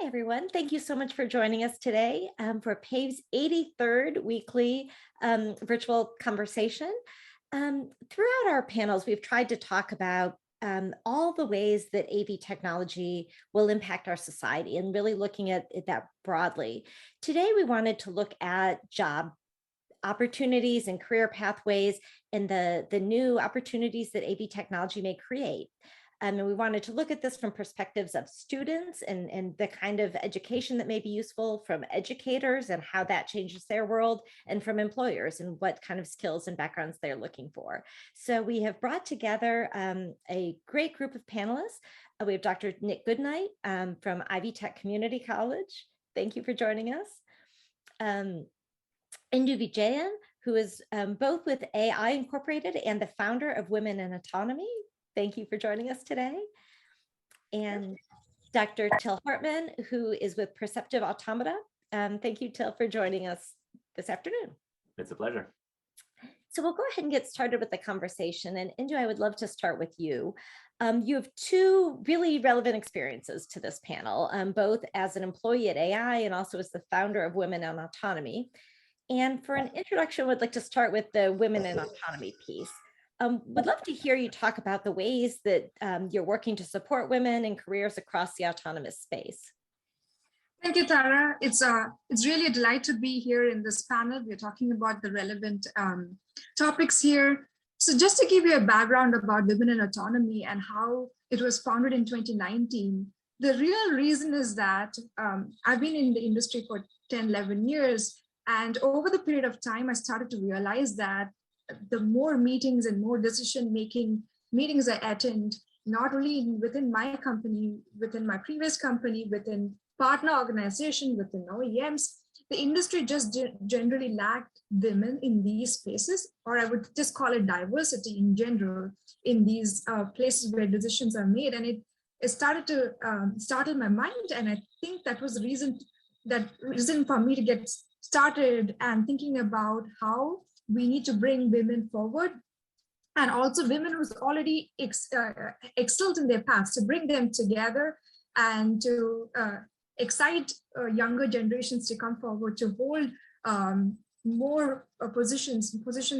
Hi, everyone. Thank you so much for joining us today for PAVE's 83rd weekly virtual conversation. Throughout our panels, we've tried to talk about all the ways that AV technology will impact our society and really looking at that broadly. Today, we wanted to look at job opportunities and career pathways and the new opportunities that AV technology may create. And we wanted to look at this from perspectives of students and the kind of education that may be useful, from educators and how that changes their world, and from employers and what kind of skills and backgrounds they're looking for. So we have brought together a great group of panelists. We have Dr. Nick Goodnight from Ivy Tech Community College. Thank you for joining us. Indu Vijayan, who is both with AEye Incorporated and the founder of Women in Autonomy. Thank you for joining us today. And Dr. Till Hartmann, who is with Perceptive Automata. Thank you, Till, for joining us this afternoon. It's a pleasure. So we'll go ahead and get started with the conversation. And Indu, I would love to start with you. You have two really relevant experiences to this panel, both as an employee at AEye and also as the founder of Women in Autonomy. And for an introduction, would like to start with the Women in Autonomy piece. Would love to hear you talk about the ways that you're working to support women in careers across the autonomous space. Thank you, Tara. It's really a delight to be here in this panel. We're talking about the relevant topics here. So just to give you a background about Women in Autonomy and how it was founded in 2019, the real reason is that I've been in the industry for 10, 11 years. And over the period of time, I started to realize that the more meetings and more decision-making meetings I attend, not only within my company, within my previous company, within partner organization, within OEMs, the industry just generally lacked women in these spaces, or I would just call it diversity in general in these places where decisions are made. And it started to startle my mind. And I think that was the reason for me to get started and thinking about how we need to bring women forward, and also women who's already excelled in their past, to bring them together and to excite younger generations to come forward to hold more positions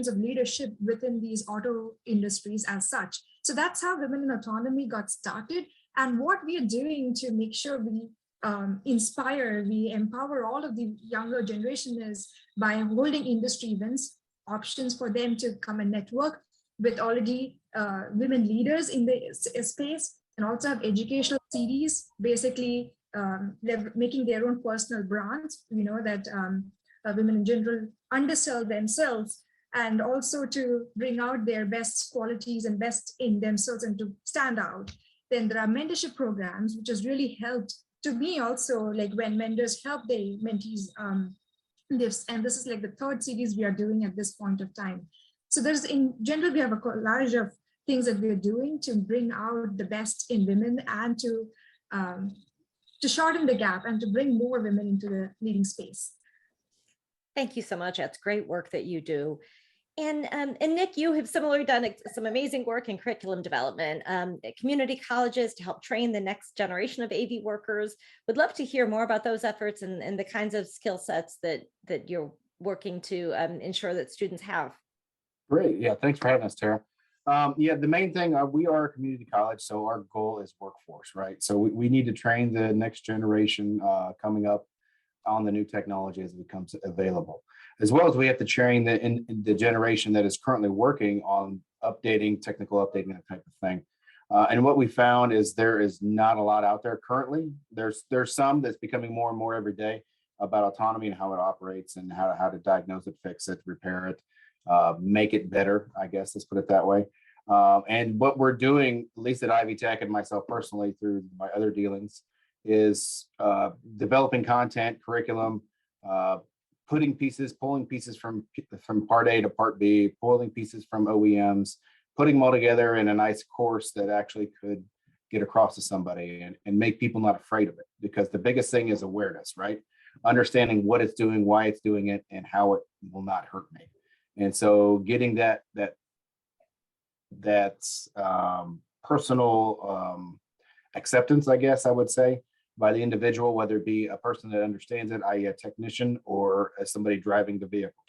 of leadership within these auto industries as such. So that's how Women in Autonomy got started, and what we are doing to make sure we inspire, we empower all of the younger generation is by holding industry events, options for them to come and network with already women leaders in the space, and also have educational series, basically making their own personal brands, that women in general undersell themselves, and also to bring out their best qualities and best in themselves and to stand out. Then there are mentorship programs, which has really helped to me also, like when mentors help their mentees. And this is like the third series we are doing at this point of time. So there's, in general, we have a collage of things that we're doing to bring out the best in women and to shorten the gap and to bring more women into the leading space. Thank you so much. That's great work that you do. And Nick, you have similarly done some amazing work in curriculum development at community colleges to help train the next generation of AV workers. Would love to hear more about those efforts and the kinds of skill sets that you're working to ensure that students have. Great. Yeah, thanks for having us, Tara. Yeah, the main thing, we are a community college, so our goal is workforce, right? So we need to train the next generation coming up on the new technology as it becomes available, as well as we have to train the generation that is currently working on technical updating, that type of thing. And what we found is there is not a lot out there currently. There's some that's becoming more and more every day about autonomy and how it operates and how to diagnose it, fix it, repair it, make it better, I guess, let's put it that way. And what we're doing, at least at Ivy Tech and myself personally through my other dealings, is developing content, curriculum, pulling pieces from part A to part B, pulling pieces from OEMs, putting them all together in a nice course that actually could get across to somebody and make people not afraid of it. Because the biggest thing is awareness, right? Understanding what it's doing, why it's doing it, and how it will not hurt me. And so getting that personal acceptance, I guess I would say, by the individual, whether it be a person that understands it, i.e. a technician, or as somebody driving the vehicle.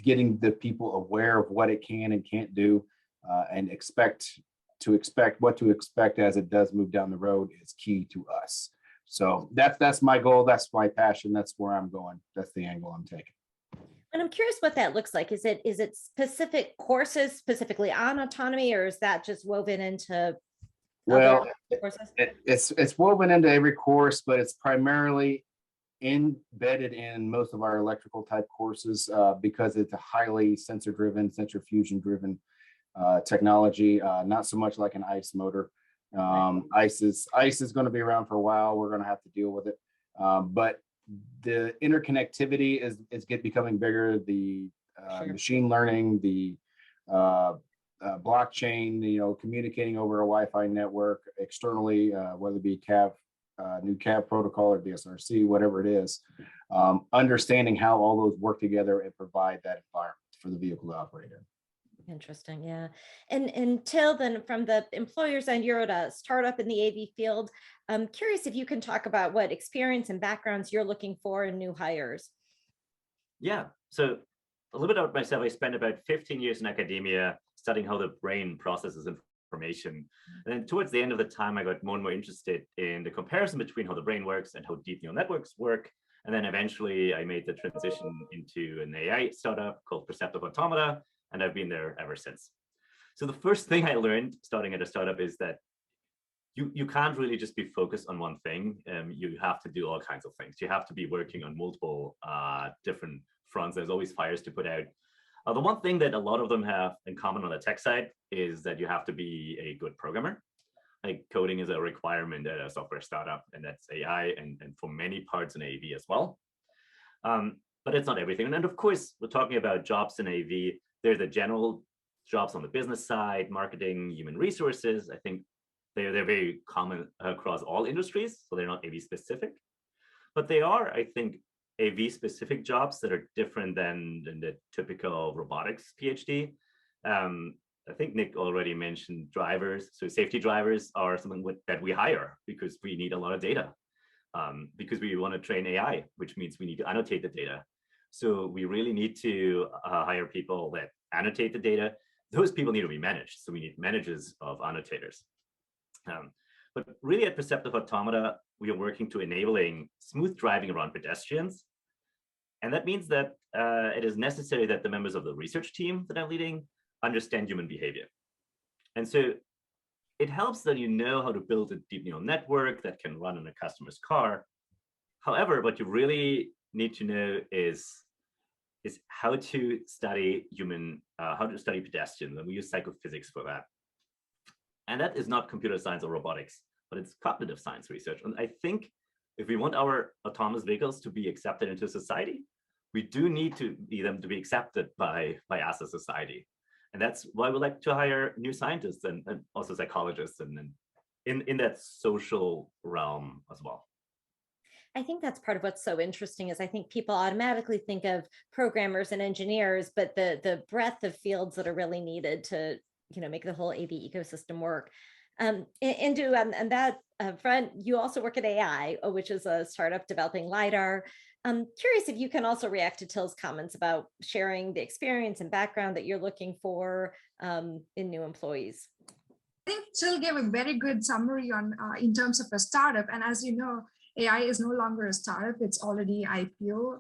Getting the people aware of what it can and can't do, and expect what to expect as it does move down the road is key to us. So that's my goal. That's my passion. That's where I'm going. That's the angle I'm taking. And I'm curious what that looks like. Is it specific courses specifically on autonomy, or is that just woven into Well, courses? it's woven into every course, but it's primarily embedded in most of our electrical type courses, because it's a highly sensor fusion driven technology, not so much like an ICE motor. ICE is going to be around for a while. We're going to have to deal with it, but the interconnectivity is becoming bigger. The machine learning, the blockchain, communicating over a Wi-Fi network externally, whether it be CAV, new CAV protocol or DSRC, whatever it is, understanding how all those work together and provide that environment for the vehicle to operate in. Interesting, yeah. And Till, then from the employer's end, you're at a startup in the AV field. I'm curious if you can talk about what experience and backgrounds you're looking for in new hires. Yeah, so a little bit about myself. I spent about 15 years in academia studying how the brain processes information. And then towards the end of the time, I got more and more interested in the comparison between how the brain works and how deep neural networks work. And then eventually I made the transition into an AI startup called Perceptive Automata, and I've been there ever since. So the first thing I learned starting at a startup is that you can't really just be focused on one thing. You have to do all kinds of things. You have to be working on multiple different fronts. There's always fires to put out. The one thing that a lot of them have in common on the tech side is that you have to be a good programmer. Like coding is a requirement at a software startup, and that's AI and for many parts in AV as well. But it's not everything. And then of course, we're talking about jobs in AV. There's the general jobs on the business side, marketing, human resources. I think they're very common across all industries, so they're not AV specific. But they are, I think, AV specific jobs that are different than the typical robotics PhD. I think Nick already mentioned drivers. So safety drivers are something that we hire because we need a lot of data, because we want to train AI, which means we need to annotate the data. So we really need to hire people that annotate the data. Those people need to be managed. So we need managers of annotators. But really at Perceptive Automata, we are working to enabling smooth driving around pedestrians. And that means that it is necessary that the members of the research team that I'm leading understand human behavior. And so it helps that you know how to build a deep neural network that can run in a customer's car. However, what you really need to know is how to study pedestrians, and we use psychophysics for that. And that is not computer science or robotics, but it's cognitive science research. And I think if we want our autonomous vehicles to be accepted into society, we do need them to be accepted by us as society. And that's why we like to hire new scientists and also psychologists and in that social realm as well. I think that's part of what's so interesting is I think people automatically think of programmers and engineers, but the breadth of fields that are really needed to make the whole AV ecosystem work. Indu, on that front, you also work at AEye, which is a startup developing LiDAR. I'm curious if you can also react to Till's comments about sharing the experience and background that you're looking for in new employees. I think Till gave a very good summary on in terms of a startup. And as you know, AI is no longer a startup, it's already IPO.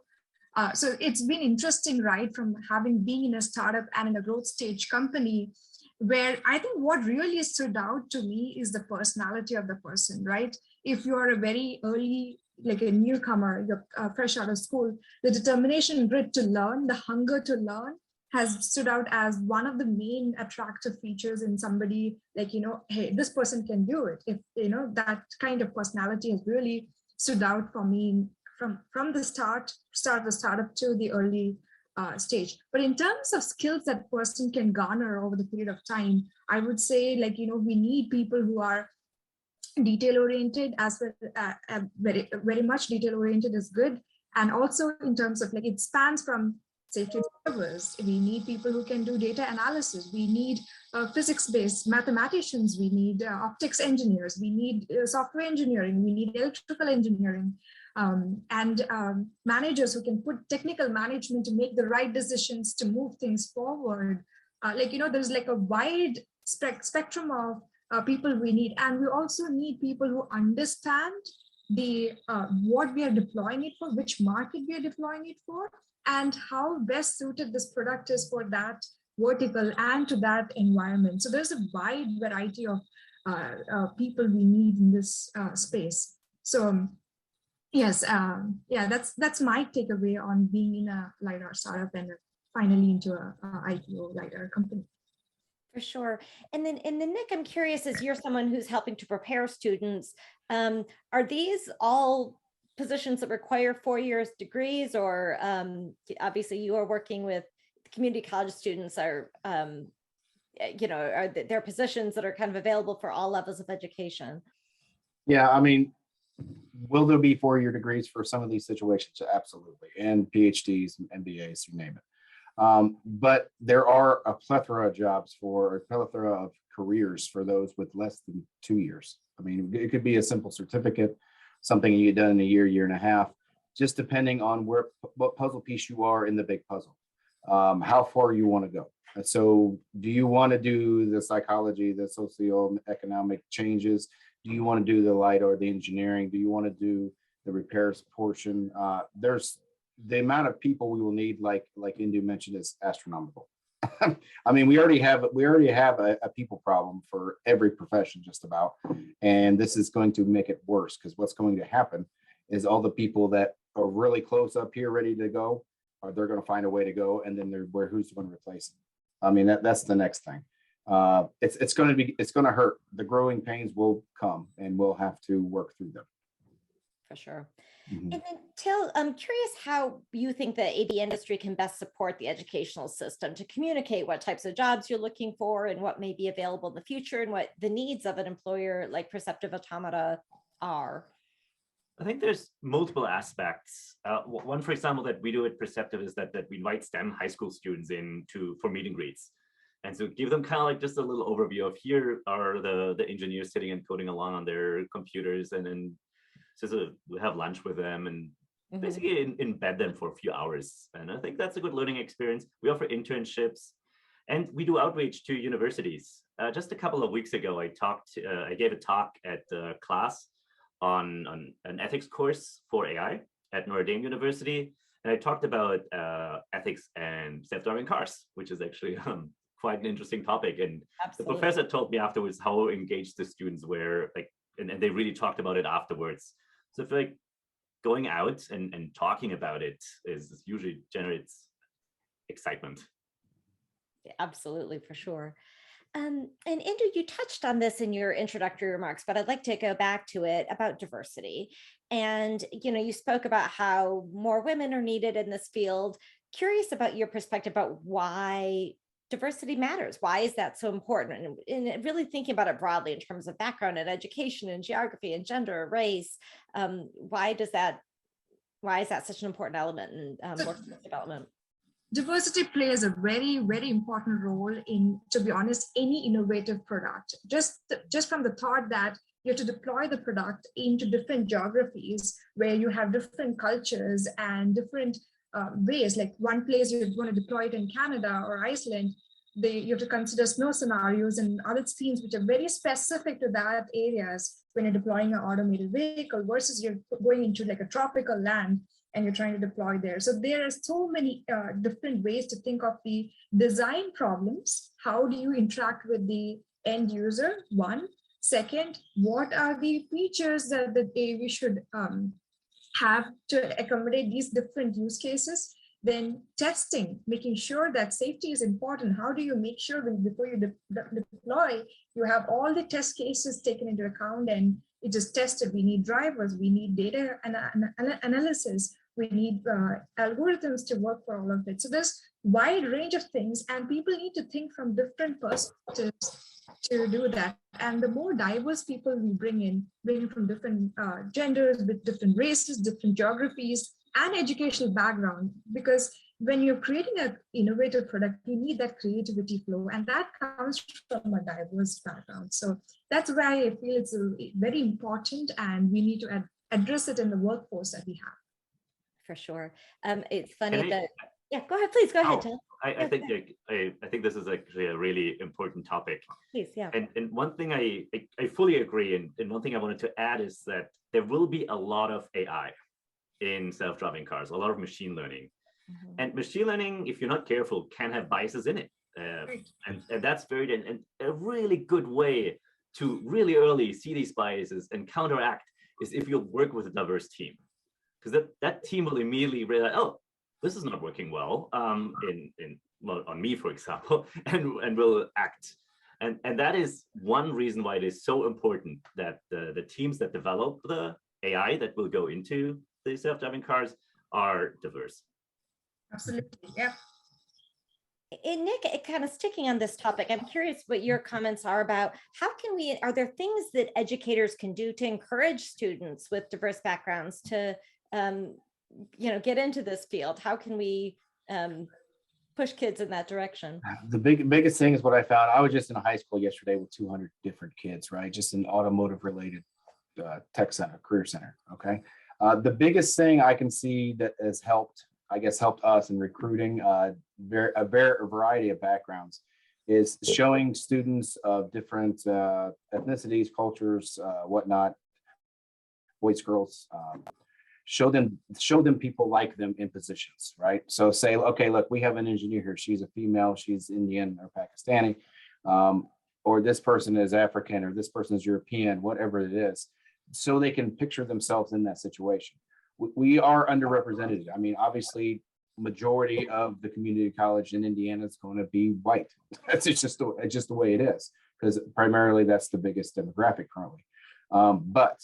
So it's been interesting, right, from being in a startup and in a growth stage company, where I think what really stood out to me is the personality of the person, right? If you are a very early, like a newcomer, you're fresh out of school, the determination and grit to learn, the hunger to learn has stood out as one of the main attractive features in somebody like, hey, this person can do it. If, that kind of personality has really stood out for me from the start the startup to the early stage. But in terms of skills that person can garner over the period of time, I would say we need people who are detail oriented, as well, very much detail oriented is good. And also in terms of it spans from safety observers. We need people who can do data analysis. We need physics-based mathematicians. We need optics engineers. We need software engineering. We need electrical engineering. And managers who can put technical management to make the right decisions to move things forward. There's like a wide spectrum of people we need. And we also need people who understand the what we are deploying it for, which market we are deploying it for, and how best suited this product is for that vertical and to that environment. So there's a wide variety of people we need in this space. So yes, yeah, that's my takeaway on being in a LiDAR startup and finally into a IPO LiDAR company. For sure. And then Nick, I'm curious, as you're someone who's helping to prepare students, are these all positions that require 4 years degrees, or obviously you are working with community college students, are there positions that are kind of available for all levels of education? Yeah, I mean, will there be 4-year degrees for some of these situations? Absolutely. And PhDs and MBAs, you name it. But there are a plethora of jobs for a plethora of careers for those with less than 2 years. I mean, it could be a simple certificate, something you get done in a year and a half, just depending on what puzzle piece you are in the big puzzle, how far you want to go. And so do you want to do the psychology, the socioeconomic changes? Do you want to do the LiDAR, the engineering? Do you want to do the repairs portion? There's the amount of people we will need, like Indu mentioned, is astronomical. I mean, we already have a people problem for every profession just about, and this is going to make it worse, because what's going to happen is all the people that are really close up here ready to go, they're going to find a way to go, and then who's going to replace them? I mean, that's the next thing. It's going to hurt. The growing pains will come, and we'll have to work through them. For sure. Mm-hmm. And then Till, I'm curious how you think the AV industry can best support the educational system to communicate what types of jobs you're looking for and what may be available in the future, and what the needs of an employer like Perceptive Automata are. I think there's multiple aspects. One, for example, that we do at Perceptive is that we invite STEM high school students in for meet and greets. And so give them kind of like just a little overview of, here are the engineers sitting and coding along on their computers, and then we have lunch with them and basically embed them for a few hours. And I think that's a good learning experience. We offer internships, and we do outreach to universities. Just a couple of weeks ago, I gave a talk at the class on an ethics course for AI at Notre Dame University. And I talked about ethics and self-driving cars, which is actually quite an interesting topic. And Absolutely. The professor told me afterwards how engaged the students were, and they really talked about it afterwards. So I feel like going out and talking about it usually generates excitement. Yeah, absolutely, for sure. And Indu, you touched on this in your introductory remarks, but I'd like to go back to it about diversity. And you spoke about how more women are needed in this field. Curious about your perspective about why diversity matters. Why is that so important? And really thinking about it broadly in terms of background and education and geography and gender, race. Why is that such an important element in workforce development? Diversity plays a very, very important role in, to be honest, any innovative product. Just from the thought that you have to deploy the product into different geographies where you have different cultures and different ways. Like one place you want to deploy it in Canada or Iceland, you have to consider snow scenarios and other scenes which are very specific to that areas when you're deploying an automated vehicle, versus you're going into like a tropical land and you're trying to deploy there. So there are so many different ways to think of the design problems. How do you interact with the end user? One. Second, what are the features that we should have to accommodate these different use cases? Then testing, making sure that safety is important. How do you make sure before you deploy, you have all the test cases taken into account and it is tested? We need drivers, we need data analysis, we need algorithms to work for all of it. So there's wide range of things, and people need to think from different perspectives to do that. And the more diverse people we bring in from different genders, with different races, different geographies, and educational background, because when you're creating an innovative product, you need that creativity flow, and that comes from a diverse background. So that's why I feel it's very important, and we need to address it in the workforce that we have. For sure. It's funny I- that, yeah, go ahead, please, go ahead, Tom. I think this is actually a really important topic. Please, yeah. And one thing I fully agree, and one thing I wanted to add is that there will be a lot of AI in self-driving cars, a lot of machine learning. Mhm. And machine learning, if you're not careful, can have biases in it. And that's and a really good way to really early see these biases and counteract is if you work with a diverse team. Because that team will immediately realize, oh, this is not working well well, on me, for example, and will act. And that is one reason why it is so important that the teams that develop the AI that will go into the self-driving cars are diverse. Absolutely, yeah. And Nick, kind of sticking on this topic, I'm curious what your comments are about how can are there things that educators can do to encourage students with diverse backgrounds to get into this field? How can we push kids in that direction? The biggest thing is what I found. I was just in a high school yesterday with 200 different kids, right? Just an automotive related tech center, career center. Okay. The biggest thing I can see that has helped us in recruiting a variety of backgrounds is showing students of different ethnicities, cultures, whatnot, boys, girls, show them people like them in positions, right? So say, okay, look, we have an engineer here. She's a female, she's Indian or Pakistani, or this person is African, or this person is European, whatever it is, so they can picture themselves in that situation. We are underrepresented. I mean, obviously, majority of the community college in Indiana is going to be white. It's just the way it is, because primarily that's the biggest demographic currently. But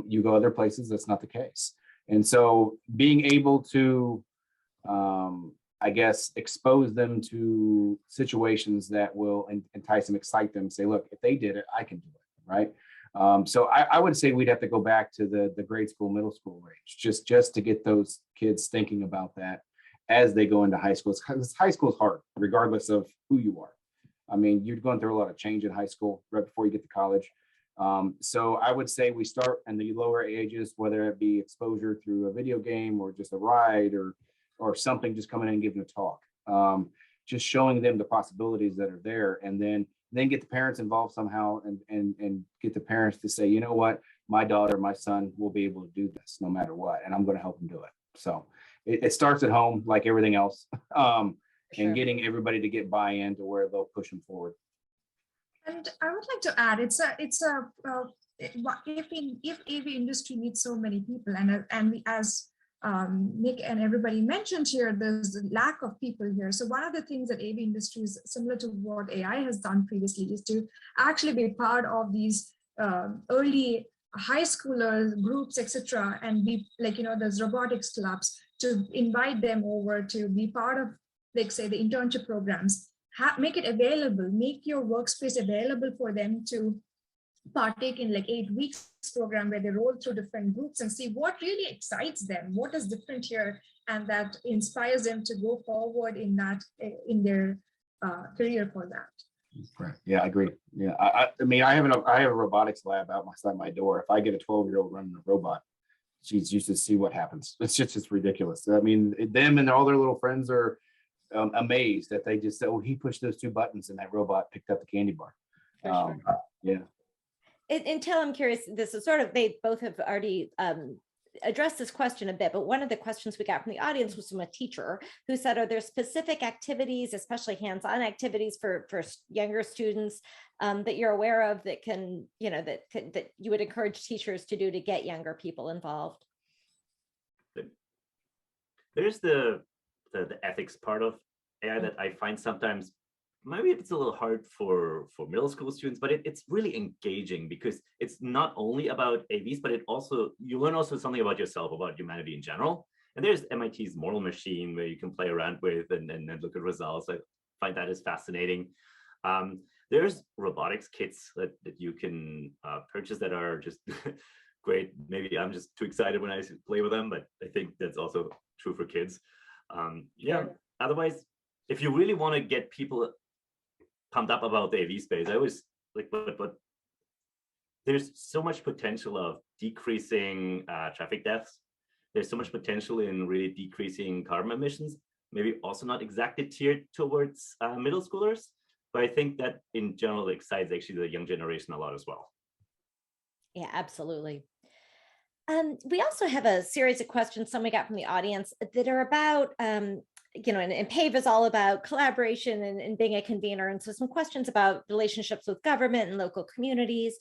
you go other places, that's not the case. And so being able to, expose them to situations that will entice them, excite them, say, look, if they did it, I can do it, right? So I would say we'd have to go back to the grade school, middle school range, just to get those kids thinking about that as they go into high school. Because high school is hard, regardless of who you are. I mean, you're going through a lot of change in high school right before you get to college. So I would say we start in the lower ages, whether it be exposure through a video game or just a ride or something, just coming in and giving a talk, just showing them the possibilities that are there, and then get the parents involved somehow and get the parents to say, you know what, my daughter, my son will be able to do this no matter what, and I'm going to help them do it. So it starts at home, like everything else, and getting everybody to get buy-in to where they'll push them forward. And I would like to add, if AV industry needs so many people, and we, as Nick and everybody mentioned here, there's a lack of people here. So one of the things that AV industry is similar to what AEye has done previously is to actually be part of these early high schoolers groups, etc., and be like, there's robotics clubs, to invite them over to be part of, like, say, the internship programs. Make it available, make your workspace available for them to partake in, like 8 weeks program where they roll through different groups and see what really excites them, what is different here, and that inspires them to go forward in their career for that. Right. Yeah, I agree. Yeah, I mean, I have a robotics lab outside my door. If I get a 12-year-old running a robot, she's used to see what happens. It's just ridiculous. I mean, them and all their little friends are amazed that they just said, oh, he pushed those 2 buttons and that robot picked up the candy bar. Sure. Yeah. Until I'm curious, this is sort of, they both have already addressed this question a bit, but one of the questions we got from the audience was from a teacher who said, are there specific activities, especially hands-on activities for younger students that you're aware of that can, that you would encourage teachers to do to get younger people involved? There's the ethics part of AI that I find sometimes maybe it's a little hard for middle school students, but it's really engaging because it's not only about AVs, but you learn also something about yourself, about humanity in general. And there's MIT's Moral Machine where you can play around with and look at results. I find that is fascinating. There's robotics kits that you can purchase that are just great. Maybe I'm just too excited when I play with them, but I think that's also true for kids. Yeah. Otherwise, if you really want to get people pumped up about the AV space, I always like, but there's so much potential of decreasing traffic deaths. There's so much potential in really decreasing carbon emissions, maybe also not exactly tiered towards middle schoolers, but I think that in general excites actually the young generation a lot as well. Yeah, absolutely. We also have a series of questions some we got from the audience that are about, you know, and PAVE is all about collaboration and being a convener. And so some questions about relationships with government and local communities.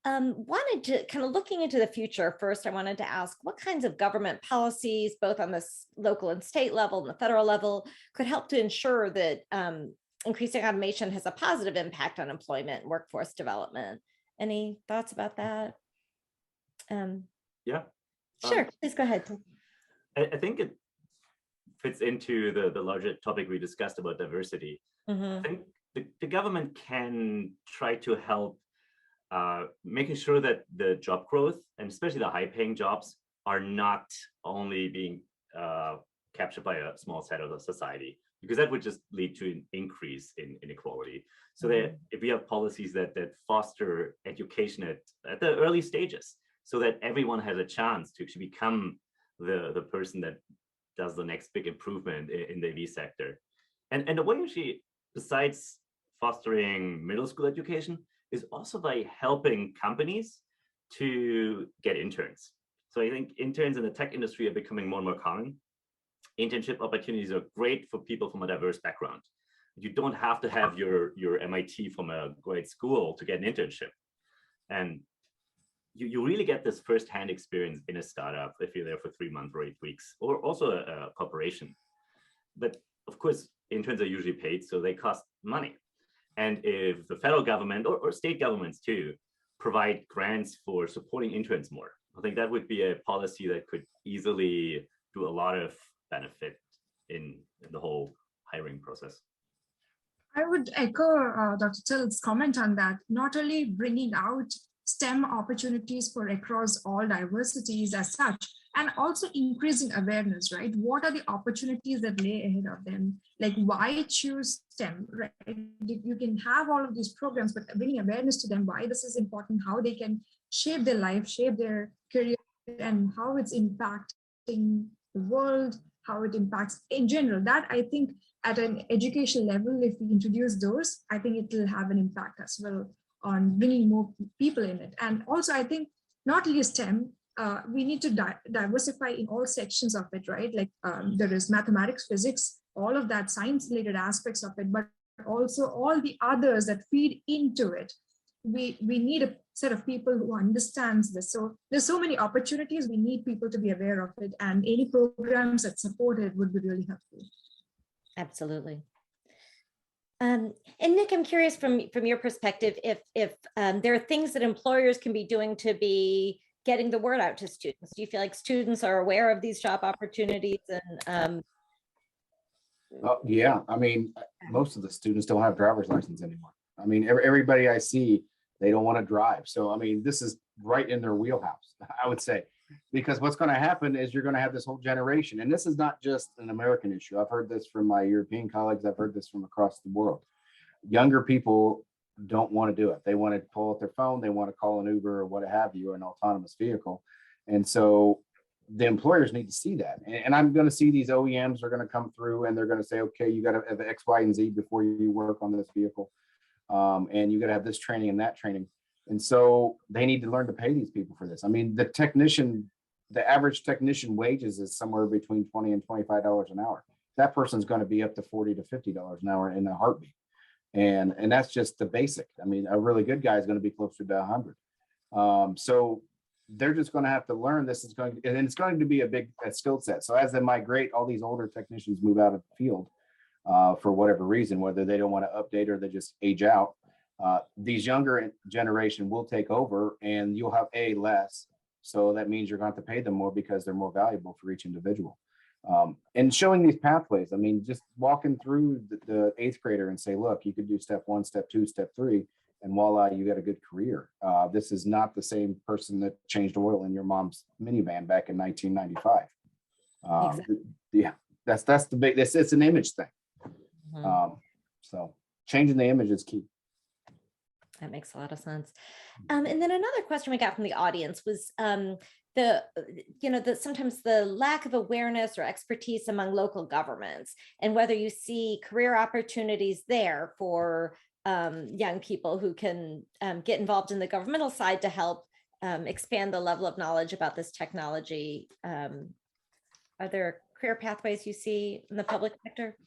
Wanted to kind of looking into the future. First, I wanted to ask what kinds of government policies, both on the local and state level and the federal level, could help to ensure that increasing automation has a positive impact on employment and workforce development. Any thoughts about that? Yeah. Sure, please go ahead. I think it fits into the larger topic we discussed about diversity. I think the government can try to help making sure that the job growth, and especially the high-paying jobs, are not only being captured by a small set of the society, because that would just lead to an increase in inequality. So that if we have policies that foster education at the early stages, so that everyone has a chance to actually become the person that does the next big improvement in the AV sector. And the way actually, besides fostering middle school education, is also by helping companies to get interns. So I think interns in the tech industry are becoming more and more common. Internship opportunities are great for people from a diverse background. You don't have to have your MIT from a great school to get an internship. And you really get this firsthand experience in a startup if you're there for 3 months or 8 weeks, or also a corporation. But of course, interns are usually paid, so they cost money. And if the federal government or state governments too provide grants for supporting interns more, I think that would be a policy that could easily do a lot of benefit in the whole hiring process. I would echo Dr. Till's comment on that, not only bringing out STEM opportunities for across all diversities as such, and also increasing awareness, right? What are the opportunities that lay ahead of them? Like, why choose STEM, right? You can have all of these programs, but bringing awareness to them, why this is important, how they can shape their life, shape their career, and how it's impacting the world, how it impacts in general. That, I think, at an education level, if we introduce those, I think it will have an impact as well on bringing more people in it. And also, I think not only STEM, we need to diversify in all sections of it, right? Like there is mathematics, physics, all of that science-related aspects of it, but also all the others that feed into it. We need a set of people who understands this. So there's so many opportunities. We need people to be aware of it, and any programs that support it would be really helpful. Absolutely. And Nick, I'm curious from your perspective, if there are things that employers can be doing to be getting the word out to students. Do you feel like students are aware of these job opportunities? And yeah, I mean, most of the students don't have driver's license anymore. I mean, everybody I see, they don't want to drive. So, I mean, this is right in their wheelhouse, I would say, because what's going to happen is you're going to have this whole generation. And this is not just an American issue. I've heard this from my European colleagues. I've heard this from across the world. Younger people don't want to do it. They want to pull out their phone. They want to call an Uber or what have you, or an autonomous vehicle. And so the employers need to see that. And I'm going to see these OEMs are going to come through and they're going to say, okay, you got to have X, Y, and Z before you work on this vehicle. And you got to have this training and that training. And so they need to learn to pay these people for this. I mean, the average technician wages is somewhere between $20 and $25 an hour. That person's going to be up to $40 to $50 an hour in a heartbeat. And that's just the basic. I mean, a really good guy is going to be closer to 100. So they're just going to have to learn this is going to, and it's going to be a big skill set. So as they migrate, all these older technicians move out of the field for whatever reason, whether they don't want to update or they just age out. These younger generation will take over and you'll have less. So that means you're going to have to pay them more because they're more valuable for each individual. And showing these pathways, I mean, just walking through the 8th grader and say, look, you could do step 1, step 2, step 3, and voila, you got a good career. This is not the same person that changed oil in your mom's minivan back in 1995. Exactly. Yeah. that's the big, it's an image thing. Mhm. So changing the image is key. That makes a lot of sense. And then another question we got from the audience was sometimes the lack of awareness or expertise among local governments, and whether you see career opportunities there for young people who can get involved in the governmental side to help expand the level of knowledge about this technology. Are there career pathways you see in the public sector?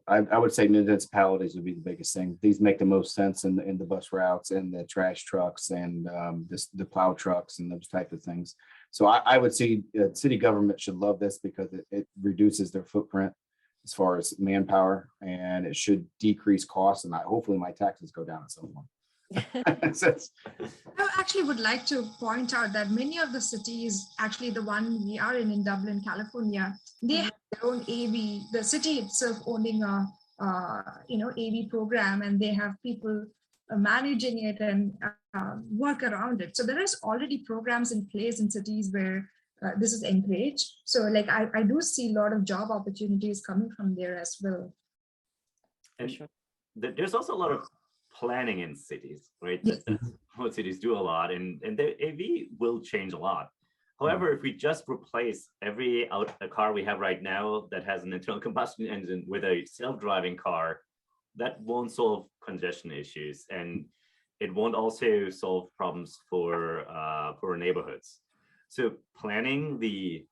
I would say municipalities would be the biggest thing. These make the most sense in the bus routes and the trash trucks and the plow trucks and those type of things. So I would see city government should love this because it reduces their footprint as far as manpower, and it should decrease costs, and hopefully my taxes go down at some point. I actually would like to point out that many of the cities, actually the one we are in Dublin, California, they have their own AV, the city itself owning a AV program, and they have people managing it and work around it. So there is already programs in place in cities where this is encouraged. So like I do see a lot of job opportunities coming from there as well. And Sure. there's also a lot of planning in cities, right? Yes. That's what cities do a lot, and the AV will change a lot. However, if we just replace every car we have right now that has an internal combustion engine with a self-driving car, that won't solve congestion issues, and it won't also solve problems for neighborhoods. So planning the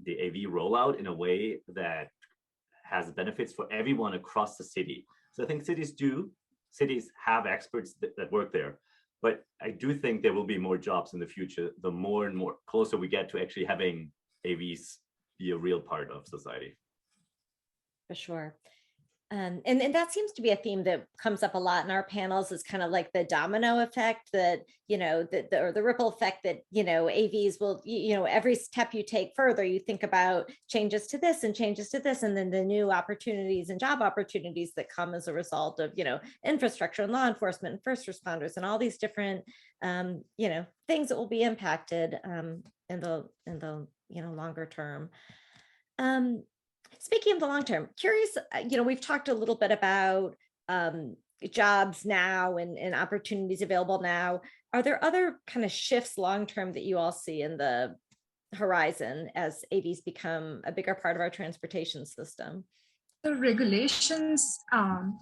AV rollout in a way that has benefits for everyone across the city. So I think cities have experts that work there, but I do think there will be more jobs in the future, the more and more closer we get to actually having AVs be a real part of society. For sure. And that seems to be a theme that comes up a lot in our panels, is kind of like the domino effect that, or the ripple effect that, AVs will, every step you take further, you think about changes to this and changes to this, and then the new opportunities and job opportunities that come as a result of, infrastructure and law enforcement and first responders and all these different, things that will be impacted in the longer term. Speaking of the long term, curious, we've talked a little bit about jobs now and opportunities available now. Are there other kind of shifts long term that you all see in the horizon as AVs become a bigger part of our transportation system? The regulations,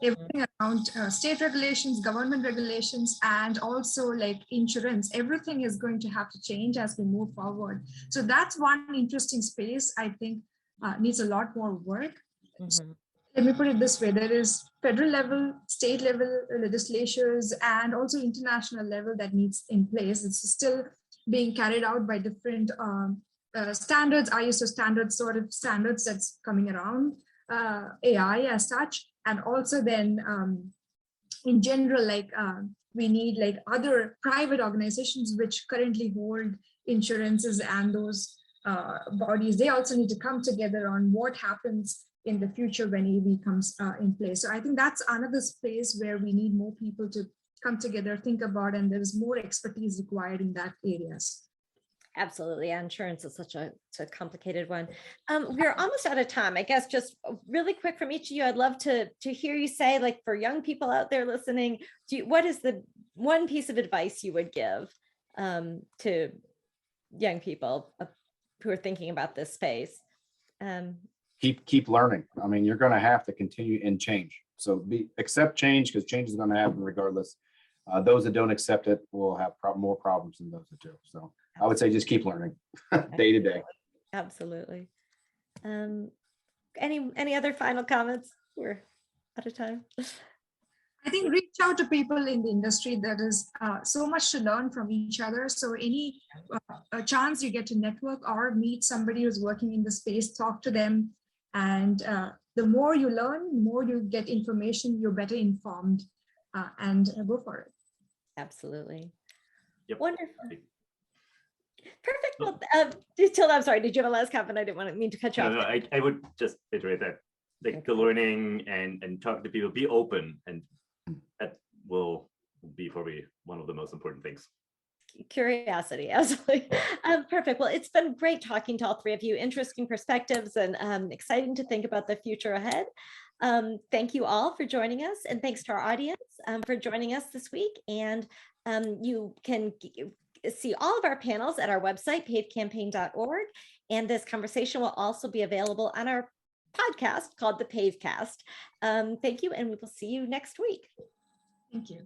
everything around state regulations, government regulations, and also like insurance, everything is going to have to change as we move forward. So that's one interesting space, I think, needs a lot more work. Mm-hmm. Let me put it this way: there is federal level, state level legislatures, and also international level that needs in place. It's still being carried out by different standards, ISO standards, sort of standards that's coming around, AI as such, and also then in general, like we need like other private organizations which currently hold insurances, and those bodies, they also need to come together on what happens in the future when AV comes in place. So I think that's another space where we need more people to come together, think about, and there's more expertise required in that areas. Absolutely. Insurance is such a complicated one. We're almost out of time. I guess just really quick from each of you, I'd love to hear you say, like, for young people out there listening, what is the one piece of advice you would give to young people who are thinking about this space? Keep learning. I mean, you're going to have to continue and change. So accept change, because change is going to happen regardless. Those that don't accept it will have more problems than those that do. So I would say just keep learning day to day. Absolutely. Any other final comments? We're out of time. I think reach out to people in the industry. There is so much to learn from each other. So any a chance you get to network or meet somebody who's working in the space, talk to them. And the more you learn, the more you get information, you're better informed, and go for it. Absolutely. Yep. Wonderful. Perfect. Well, Tilda, I'm sorry. Did you have a last comment? I didn't mean to cut you off. No, I would just iterate that, like, the learning and talking to people, be open, and that will be probably one of the most important things. Curiosity, absolutely. Perfect. Well, it's been great talking to all three of you. Interesting perspectives and exciting to think about the future ahead. Thank you all for joining us, and thanks to our audience for joining us this week. And you can see all of our panels at our website, pavecampaign.org. And this conversation will also be available on our podcast called the PAVEcast. Thank you, and we will see you next week. Thank you.